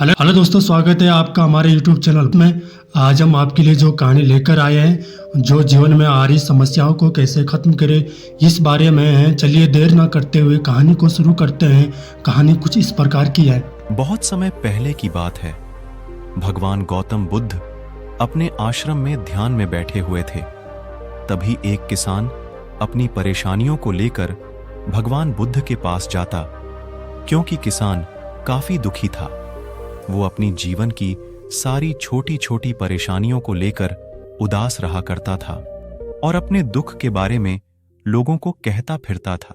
Hello hello दोस्तों, स्वागत है आपका हमारे YouTube चैनल में। आज हम आपके लिए जो कहानी लेकर आए हैं, जो जीवन में आ रही समस्याओं को कैसे खत्म करें, इस बारे में है। चलिए देर ना करते हुए कहानी को शुरू करते हैं। कहानी कुछ इस प्रकार की है। बहुत समय पहले की बात है। भगवान गौतम बुद्ध अपने आश्रम में ध्यान में बैठे हुए थे। तभी एक किसान अपनी परेशानियों को लेकर भगवान बुद्ध के पास जाता, क्योंकि किसान काफी दुखी था। वो अपनी जीवन की सारी छोटी छोटी परेशानियों को लेकर उदास रहा करता था और अपने दुख के बारे में लोगों को कहता फिरता था।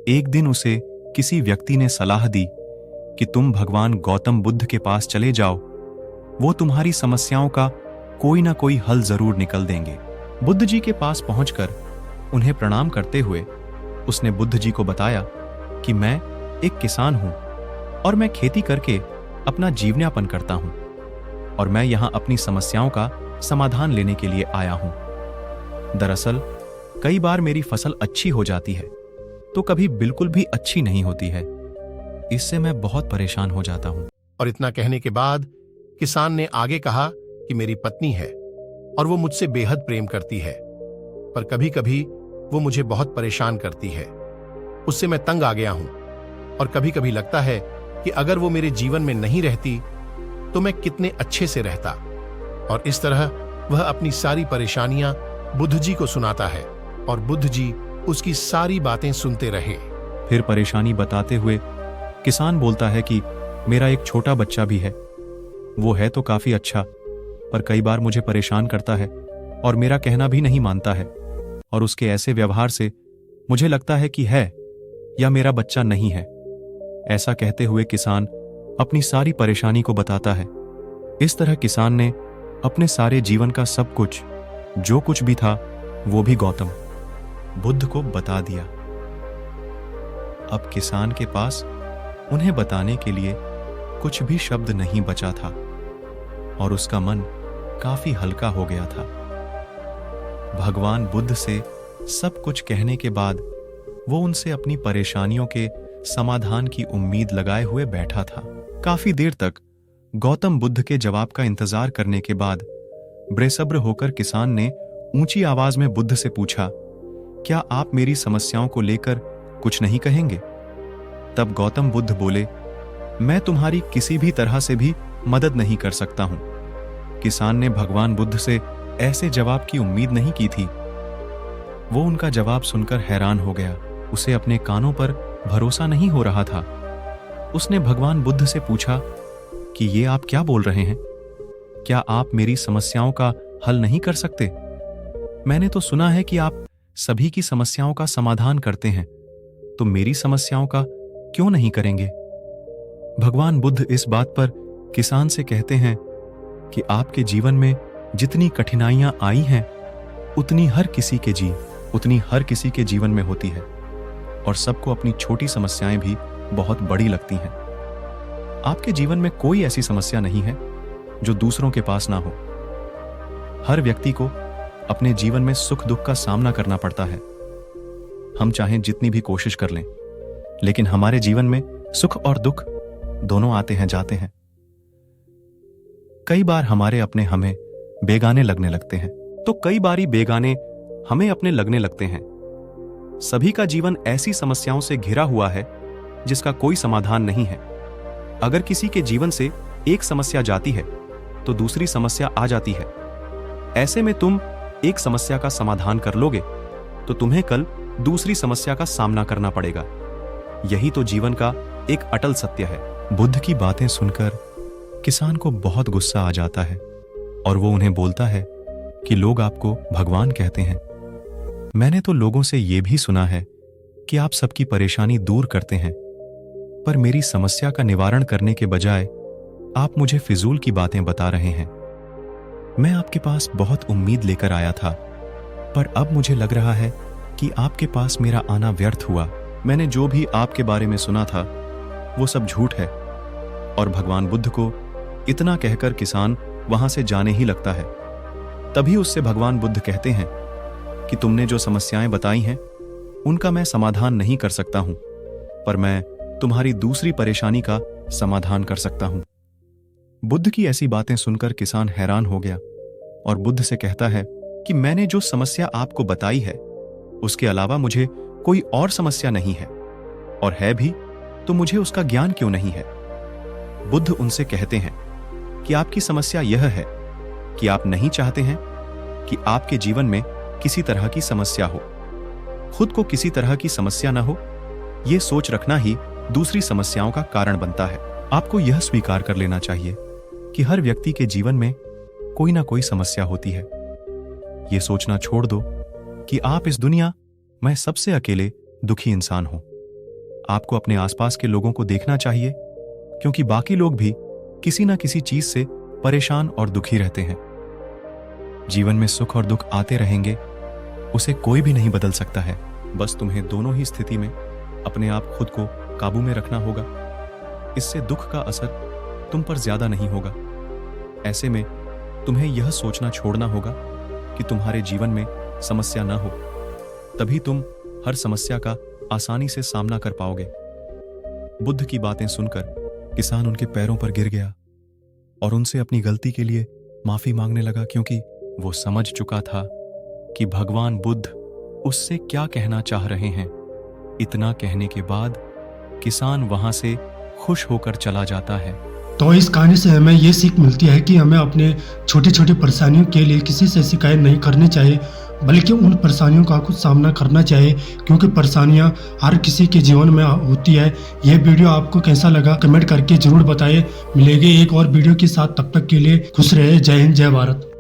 एक दिन उसे किसी व्यक्ति ने सलाह दी कि तुम भगवान गौतम बुद्ध के पास चले जाओ, वो तुम्हारी समस्याओं का कोई ना कोई हल जरूर निकल देंगे। बुद्ध जी के पास पहुंचकर उन्हें प्रणाम करते हुए उसने बुद्ध जी को बताया कि मैं एक किसान हूं और मैं खेती करके अपना जीवनयापन करता हूं और मैं यहां अपनी समस्याओं का समाधान लेने के लिए आया हूं। दरअसल कई बार मेरी फसल अच्छी हो जाती है तो कभी बिल्कुल भी अच्छी नहीं होती है। इससे मैं बहुत परेशान हो जाता हूं। और इतना कहने के बाद किसान ने आगे कहा कि मेरी पत्नी है और वो मुझसे बेहद प्रेम करती है, पर कभी कभी वो मुझे बहुत परेशान करती है। उससे मैं तंग आ गया हूं और कभी कभी लगता है कि अगर वो मेरे जीवन में नहीं रहती तो मैं कितने अच्छे से रहता। और इस तरह वह अपनी सारी परेशानियां बुद्ध जी को सुनाता है और बुद्ध जी उसकी सारी बातें सुनते रहे। फिर परेशानी बताते हुए किसान बोलता है कि मेरा एक छोटा बच्चा भी है। वो है तो काफी अच्छा, पर कई बार मुझे परेशान करता है और मेरा कहना भी नहीं मानता है, और उसके ऐसे व्यवहार से मुझे लगता है कि है या मेरा बच्चा नहीं है। ऐसा कहते हुए किसान अपनी सारी परेशानी को बताता है। इस तरह किसान ने अपने सारे जीवन का सब कुछ, जो कुछ भी था, वो भी गौतम बुद्ध को बता दिया। अब किसान के पास उन्हें बताने के लिए कुछ भी शब्द नहीं बचा था और उसका मन काफी हल्का हो गया था। भगवान बुद्ध से सब कुछ कहने के बाद वो उनसे अपनी परेशानियों के समाधान की उम्मीद लगाए हुए बैठा था। काफी देर तक गौतम बुद्ध के जवाब का इंतजार करने के बाद बेसब्र होकर किसान ने ऊंची आवाज में बुद्ध से पूछा, क्या आप मेरी समस्याओं को लेकर कुछ नहीं कहेंगे? तब गौतम बुद्ध बोले, मैं तुम्हारी किसी भी तरह से भी मदद नहीं कर सकता हूं। किसान ने भगवान बुद्ध से ऐसे जवाब की उम्मीद नहीं की थी। वो उनका जवाब सुनकर हैरान हो गया। उसे अपने कानों पर भरोसा नहीं हो रहा था। उसने भगवान बुद्ध से पूछा कि ये आप क्या बोल रहे हैं? क्या आप मेरी समस्याओं का हल नहीं कर सकते? मैंने तो सुना है कि आप सभी की समस्याओं का समाधान करते हैं, तो मेरी समस्याओं का क्यों नहीं करेंगे? भगवान बुद्ध इस बात पर किसान से कहते हैं कि आपके जीवन में जितनी कठिनाइयां आई हैं, उतनी हर किसी के जीवन में होती है, और सबको अपनी छोटी समस्याएं भी बहुत बड़ी लगती हैं। आपके जीवन में कोई ऐसी समस्या नहीं है जो दूसरों के पास ना हो। हर व्यक्ति को अपने जीवन में सुख दुख का सामना करना पड़ता है। हम चाहें जितनी भी कोशिश कर लें, लेकिन हमारे जीवन में सुख और दुख दोनों आते हैं जाते हैं। कई बार हमारे अपने हमें बेगाने लगने लगते हैं, तो कई बारी बेगाने हमें अपने लगने लगते हैं। सभी का जीवन ऐसी समस्याओं से घिरा हुआ है जिसका कोई समाधान नहीं है। अगर किसी के जीवन से एक समस्या जाती है तो दूसरी समस्या आ जाती है। ऐसे में तुम एक समस्या का समाधान कर लोगे तो तुम्हें कल दूसरी समस्या का सामना करना पड़ेगा। यही तो जीवन का एक अटल सत्य है। बुद्ध की बातें सुनकर किसान को बहुत गुस्सा आ जाता है और वो उन्हें बोलता है कि लोग आपको भगवान कहते हैं। मैंने तो लोगों से ये भी सुना है कि आप सबकी परेशानी दूर करते हैं, पर मेरी समस्या का निवारण करने के बजाय आप मुझे फिजूल की बातें बता रहे हैं। मैं आपके पास बहुत उम्मीद लेकर आया था, पर अब मुझे लग रहा है कि आपके पास मेरा आना व्यर्थ हुआ। मैंने जो भी आपके बारे में सुना था वो सब झूठ है। और भगवान बुद्ध को इतना कहकर किसान वहां से जाने ही लगता है। तभी उससे भगवान बुद्ध कहते हैं कि तुमने जो समस्याएं बताई हैं उनका मैं समाधान नहीं कर सकता हूं, पर मैं तुम्हारी दूसरी परेशानी का समाधान कर सकता हूं। बुद्ध की ऐसी बातें सुनकर किसान हैरान हो गया और बुद्ध से कहता है कि मैंने जो समस्या आपको बताई है उसके अलावा मुझे कोई और समस्या नहीं है, और है भी तो मुझे उसका ज्ञान क्यों नहीं है। बुद्ध उनसे कहते हैं कि आपकी समस्या यह है कि आप नहीं चाहते हैं कि आपके जीवन में किसी तरह की समस्या हो। खुद को किसी तरह की समस्या न हो, यह सोच रखना ही दूसरी समस्याओं का कारण बनता है। आपको यह स्वीकार कर लेना चाहिए कि हर व्यक्ति के जीवन में कोई ना कोई समस्या होती है। यह सोचना छोड़ दो कि आप इस दुनिया में सबसे अकेले दुखी इंसान हो। आपको अपने आसपास के लोगों को देखना चाहिए, क्योंकि बाकी लोग भी किसी ना किसी चीज से परेशान और दुखी रहते हैं। जीवन में सुख और दुख आते रहेंगे, उसे कोई भी नहीं बदल सकता है। बस तुम्हें दोनों ही स्थिति में अपने आप खुद को काबू में रखना होगा। इससे दुख का असर तुम पर ज्यादा नहीं होगा। ऐसे में तुम्हें यह सोचना छोड़ना होगा कि तुम्हारे जीवन में समस्या न हो, तभी तुम हर समस्या का आसानी से सामना कर पाओगे। बुद्ध की बातें सुनकर किसान उनके पैरों पर गिर गया और उनसे अपनी गलती के लिए माफी मांगने लगा, क्योंकि वो समझ चुका था कि भगवान बुद्ध उससे क्या कहना चाह रहे हैं। इतना कहने के बाद किसान वहां से खुश होकर चला जाता है। तो इस कहानी से हमें ये सीख मिलती है कि हमें अपने छोटी छोटी परेशानियों के लिए किसी से शिकायत नहीं करनी चाहिए, बल्कि उन परेशानियों का खुद सामना करना चाहिए, क्योंकि परेशानियां हर किसी के जीवन में होती है। यह वीडियो आपको कैसा लगा कमेंट करके जरूर बताइए। मिलेंगे एक और वीडियो के साथ, तब तक के लिए खुश रहे। जय हिंद, जय भारत।